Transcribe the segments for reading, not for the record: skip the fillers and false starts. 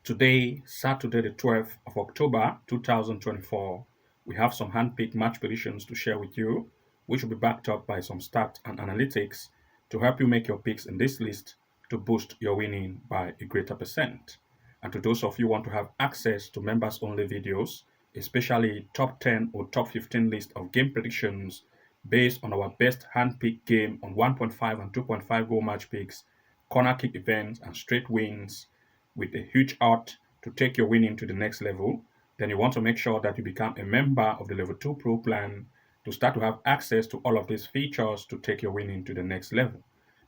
Today, Saturday, the 12th of October 2024, we have some hand-picked match predictions to share with you, which will be backed up by some stats and analytics to help you make your picks in this list to boost your winning by a greater percent. And to those of you who want to have access to members-only videos, especially top 10 or top 15 list of game predictions based on our best hand-picked game on 1.5 and 2.5 goal match picks, corner kick events, and straight wins, with a huge art to take your winning to the next level, then you want to make sure that you become a member of the Level 2 Pro plan to start to have access to all of these features to take your winning to the next level.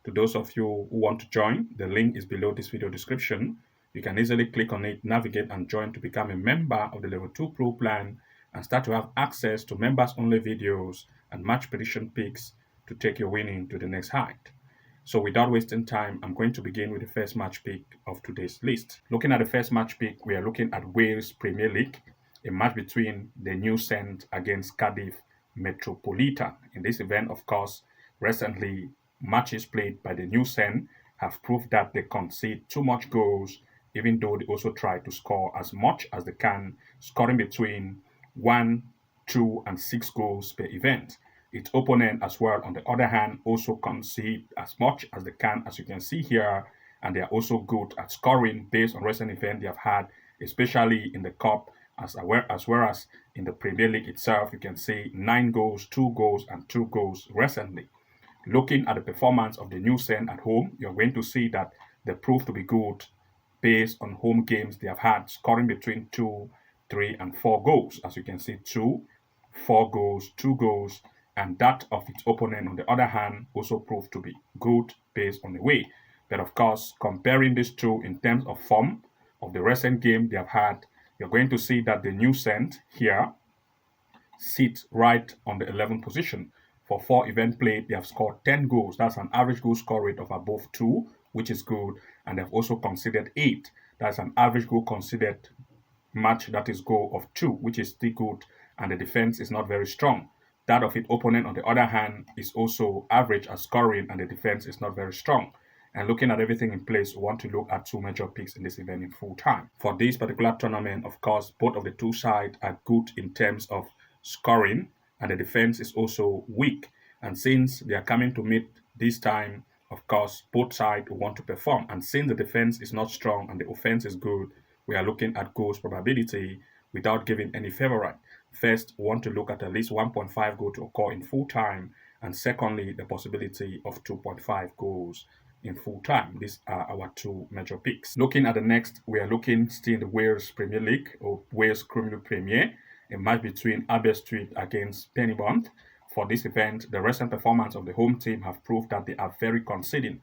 To those of you who want to join, the link is below this video description. You can easily click on it, navigate and join to become a member of the Level 2 Pro plan and start to have access to members-only videos and match prediction picks to take your winning to the next height. So without wasting time, I'm going to begin with the first match pick of today's list. Looking at the first match pick, we are looking at Wales Premier League, a match between the New Saints against Cardiff Metropolitan. In this event, of course, recently matches played by the New Saints have proved that they concede too much goals, even though they also try to score as much as they can, scoring between 1, 2, and 6 goals per event. Its opponent as well, on the other hand, also concede as much as they can, as you can see here, and they are also good at scoring based on recent events they have had, especially in the Cup, as well as in the Premier League itself. You can see 9 goals, 2 goals, and 2 goals recently. Looking at the performance of the New Saints at home, you're going to see that they prove to be good based on home games they have had, scoring between 2, 3, and 4 goals. As you can see, 2, 4 goals, 2 goals, and that of its opponent, on the other hand, also proved to be good based on the way. But of course, comparing these two in terms of form of the recent game they have had, you're going to see that the New Saints here sit right on the 11th position. For 4 events played, they have scored 10 goals. That's an average goal score rate of above 2, which is good. And they've also conceded 8. That's an average goal conceded match, that is goal of 2, which is still good. And the defense is not very strong. That of its opponent, on the other hand, is also average at scoring, and the defense is not very strong. And looking at everything in place, we want to look at 2 major picks in this event in full time. For this particular tournament, of course, both of the 2 sides are good in terms of scoring, and the defense is also weak. And since they are coming to meet this time, of course, both sides want to perform. And since the defense is not strong and the offense is good, we are looking at goals probability without giving any favorite. First, we want to look at least 1.5 goal to occur in full time, and secondly, the possibility of 2.5 goals in full time. These are our 2 major picks. Looking at the next, we are looking still in the Wales Premier League, or Wales Criminal Premier, a match between Aberystwyth against Bettingn. For this event, the recent performance of the home team have proved that they are very conceding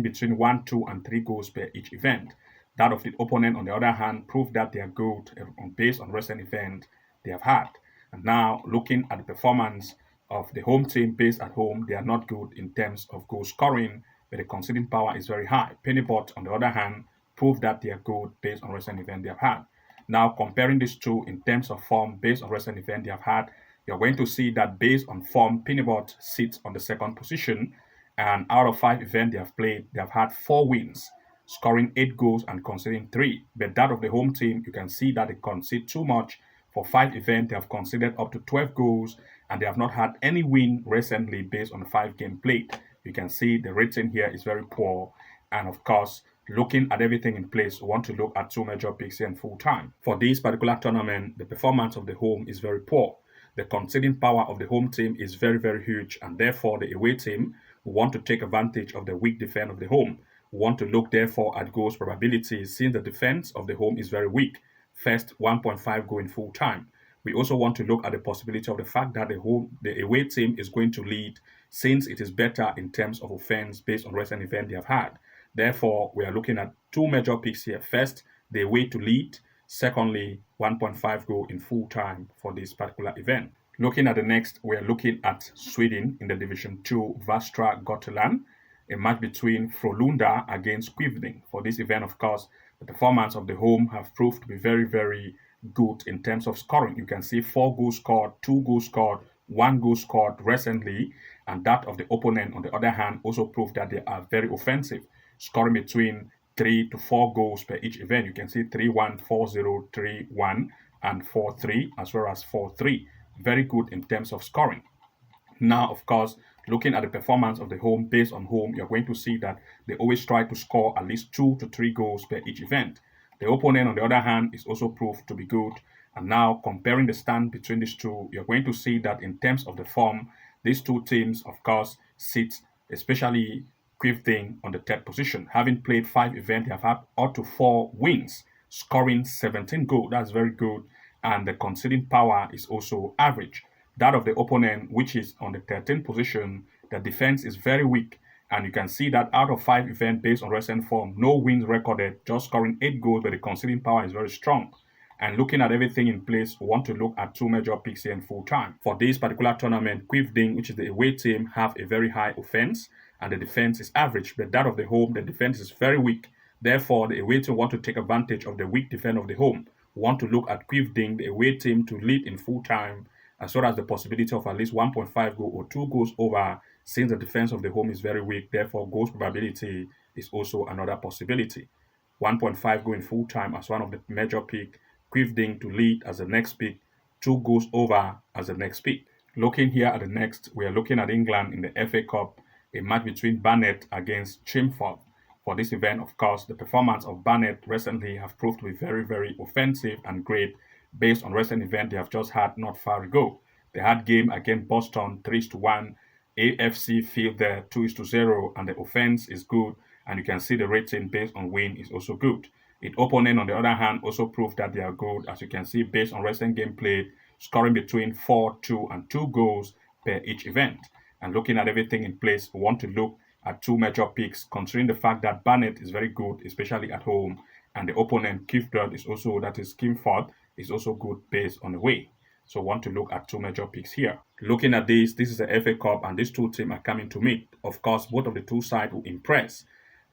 between 1, 2, and 3 goals per each event. That of the opponent, on the other hand, proved that they are good based on recent events they have had. And now, looking at the performance of the home team based at home, they are not good in terms of goal scoring, but the conceding power is very high. Pennyport, on the other hand, proved that they are good based on recent events they have had. Now, comparing these two in terms of form based on recent events they have had, you're going to see that based on form, Pennyport sits on the 2nd position, and out of 5 events they have played, they have had 4 wins, scoring 8 goals and conceding 3. But that of the home team, you can see that they concede too much. For 5 events, they have conceded up to 12 goals, and they have not had any win recently based on 5 games played. You can see the rating here is very poor. And of course, looking at everything in place, we want to look at 2 major picks here in full time. For this particular tournament, the performance of the home is very poor. The conceding power of the home team is very, very huge, and therefore the away team will want to take advantage of the weak defense of the home. We want to look therefore at goals probabilities, since the defense of the home is very weak. First, 1.5 goal in full time. We also want to look at the possibility of the fact that the away team is going to lead, since it is better in terms of offense based on recent events they have had. Therefore, we are looking at 2 major picks here. First, the away to lead. Secondly, 1.5 goal in full time for this particular event. Looking at the next, we are looking at Sweden in the Division 2 Västra Götaland, a match between Frölunda against Quivning. For this event, of course, the performance of the home have proved to be very, very good in terms of scoring. You can see 4 goals scored, 2 goals scored, 1 goal scored recently, and that of the opponent, on the other hand, also proved that they are very offensive, scoring between 3 to 4 goals per each event. You can see 3-1, 4-0, 3-1, and 4-3, as well as 4-3. Very good in terms of scoring. Now, of course, looking at the performance of the home based on home, you're going to see that they always try to score at least 2 to 3 goals per each event. The opponent, on the other hand, is also proved to be good. And now, comparing the stand between these two, you're going to see that in terms of the form, these two teams, of course, sit, especially Bettingn, on the third position. Having played 5 events, they have had up to 4 wins, scoring 17 goals. That's very good. And the conceding power is also average. That of the opponent, which is on the 13th position, the defense is very weak. And you can see that out of 5 events based on recent form, no wins recorded, just scoring 8 goals, but the conceding power is very strong. And looking at everything in place, we want to look at 2 major picks here in full time. For this particular tournament, Bettingn, which is the away team, have a very high offense, and the defense is average. But that of the home, the defense is very weak. Therefore, the away team want to take advantage of the weak defense of the home. We want to look at Bettingn, the away team, to lead in full time, as well as the possibility of at least 1.5 goal or 2 goals over, since the defense of the home is very weak. Therefore, goals probability is also another possibility. 1.5 goal in full time as one of the major pick, Bettingn to lead as the next pick, 2 goals over as the next pick. Looking here at the next, we are looking at England in the FA Cup, a match between Barnet against Chimford. For this event, of course, the performance of Barnet recently have proved to be very, very offensive and great based on recent event they have just had not far ago. They had game against Boston 3-1, AFC Field there 2-0, and the offense is good, and you can see the rating based on win is also good. Its opponent, on the other hand, also proved that they are good, as you can see based on recent game played, scoring between 4, 2, and 2 goals per each event. And looking at everything in place, we want to look at 2 major picks, considering the fact that Barnet is very good, especially at home, and the opponent, Chimford, is also, that is Chimford, is also good based on the way. So want to look at 2 major picks here. Looking at this is the FA Cup, and these two teams are coming to meet. Of course, both of the two sides will impress.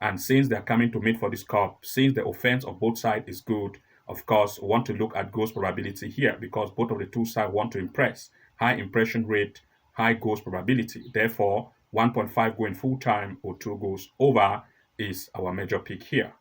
And since they're coming to meet for this cup, since the offense of both sides is good, of course, we want to look at goals probability here, because both of the two sides want to impress. High impression rate, high goals probability. Therefore, 1.5 goal in full time or 2 goals over is our major pick here.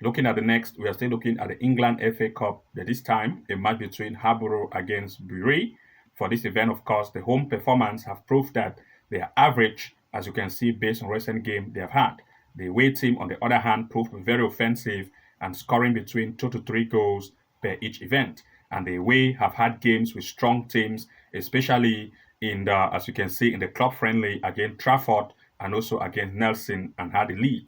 Looking at the next, we are still looking at the England FA Cup, but this time a match between Harbour against Bury. For this event, of course, the home performance have proved that they are average, as you can see based on recent game they have had. The away team, on the other hand, proved very offensive and scoring between 2 to 3 goals per each event. And the away have had games with strong teams, especially in the, as you can see, in the club friendly against Trafford and also against Nelson, and had the lead.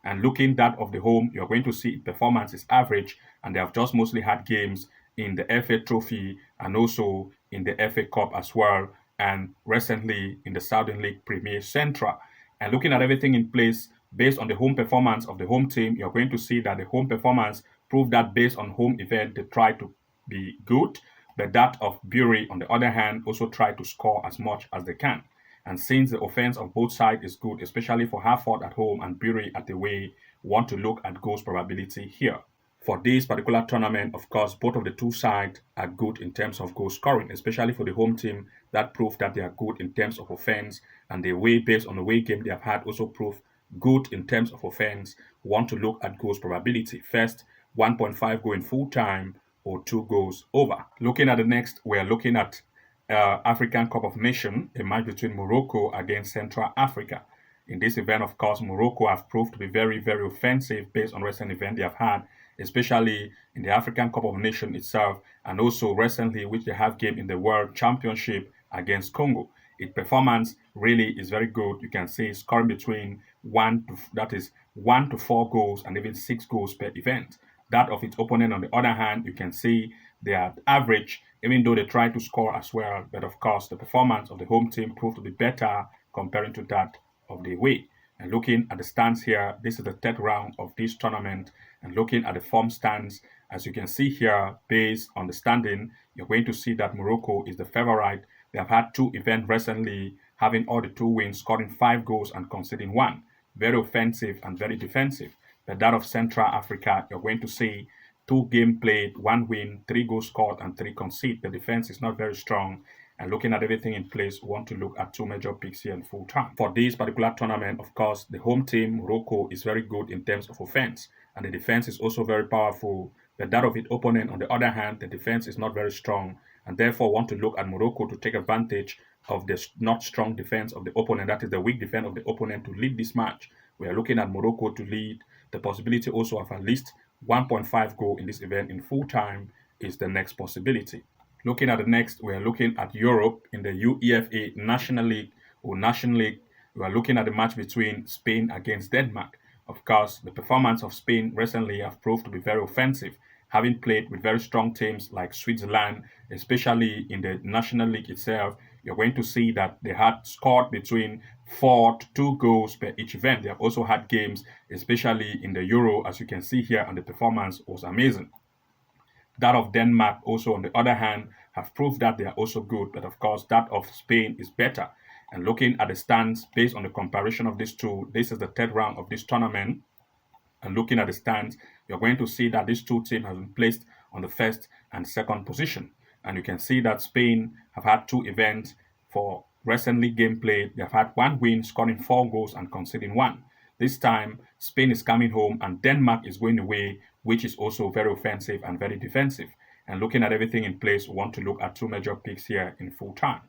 And looking that of the home, you're going to see performance is average, and they have just mostly had games in the FA Trophy and also in the FA Cup as well, and recently in the Southern League Premier Central. And looking at everything in place, based on the home performance of the home team, you're going to see that the home performance proved that based on home event, they try to be good, but that of Bury, on the other hand, also try to score as much as they can. And since the offense of both sides is good, especially for Hartford at home and Bury at the away, we want to look at goals probability here. For this particular tournament, of course, both of the two sides are good in terms of goal scoring, especially for the home team. That proved that they are good in terms of offense, and the away, based on the away game they have had, also proved good in terms of offense. We want to look at goals probability. First, 1.5 goal in full time or 2 goals over. Looking at the next, we are looking at African Cup of Nations, a match between Morocco against Central Africa. In this event, of course, Morocco have proved to be very, very offensive based on recent events they have had, especially in the African Cup of Nations itself, and also recently, which they have game in the World Championship against Congo. Its performance really is very good. You can see scoring between 1 to 4 goals and even 6 goals per event. That of its opponent, on the other hand, you can see they are average, even though they try to score as well. But of course, the performance of the home team proved to be better comparing to that of the away. And looking at the stands here, this is the third round of this tournament. And looking at the form stands, as you can see here, based on the standing, you're going to see that Morocco is the favorite. They have had 2 events recently, having all the 2 wins, scoring 5 goals and conceding 1. Very offensive and very defensive. But that of Central Africa, you're going to see 2 games played, 1 win, 3 goals scored, and 3 conceded. The defense is not very strong. And looking at everything in place, we want to look at 2 major picks here in full time. For this particular tournament, of course, the home team, Morocco, is very good in terms of offense. and the defense is also very powerful. But that of its opponent, on the other hand, the defense is not very strong, and therefore want to look at Morocco to take advantage of the not strong defense of the opponent, that is the weak defense of the opponent, to lead this match. We are looking at Morocco to lead. The possibility also of at least 1.5 goal in this event in full time is the next possibility. Looking at the next, we are looking at Europe in the UEFA National League or National League. We are looking at the match between Spain against Denmark. Of course, the performance of Spain recently have proved to be very offensive, having played with very strong teams like Switzerland, especially in the National League itself. You're going to see that they had scored between 4 to 2 goals per each event. They have also had games, especially in the Euro, as you can see here, and the performance was amazing. That of Denmark also, on the other hand, have proved that they are also good, but of course that of Spain is better. And looking at the stands based on the comparison of these two, this is the third round of this tournament. And looking at the stands, you're going to see that these two teams have been placed on the first and second position. And you can see that Spain have had 2 events for recently game played. They have had 1 win, scoring 4 goals and conceding 1. This time, Spain is coming home and Denmark is going away, which is also very offensive and very defensive. And looking at everything in place, we want to look at 2 major picks here in full time.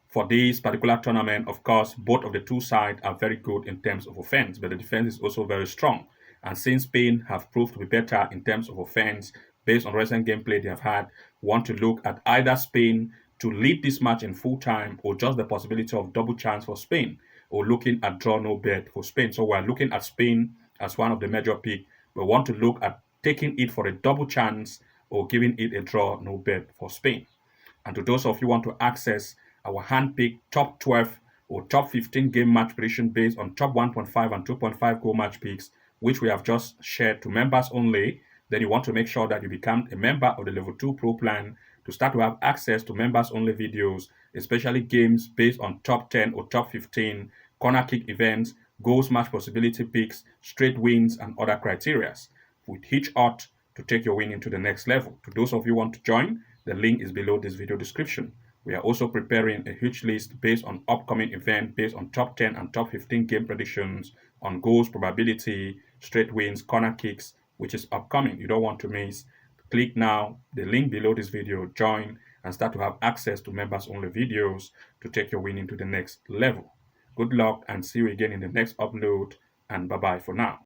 For this particular tournament, of course, both of the 2 sides are very good in terms of offense, but the defense is also very strong. And since Spain have proved to be better in terms of offense, based on recent gameplay they have had, we want to look at either Spain to lead this match in full time or just the possibility of double chance for Spain, or looking at draw no bet for Spain. So we're looking at Spain as one of the major pick. We want to look at taking it for a double chance or giving it a draw no bet for Spain. And to those of you who want to access our hand-picked top 12 or top 15 game match prediction based on top 1.5 and 2.5 goal match picks, which we have just shared to members only, then you want to make sure that you become a member of the Level 2 Pro plan to start to have access to members only videos, especially games based on top 10 or top 15, corner kick events, goals match possibility picks, straight wins, and other criteria, with each odds to take your winning to the next level. To those of you who want to join, the link is below this video description. We are also preparing a huge list based on upcoming events, based on top 10 and top 15 game predictions, on goals probability, straight wins, corner kicks, which is upcoming. You don't want to miss. Click now, the link below this video, join, and start to have access to members only videos to take your winning to the next level. Good luck and see you again in the next upload, and bye bye for now.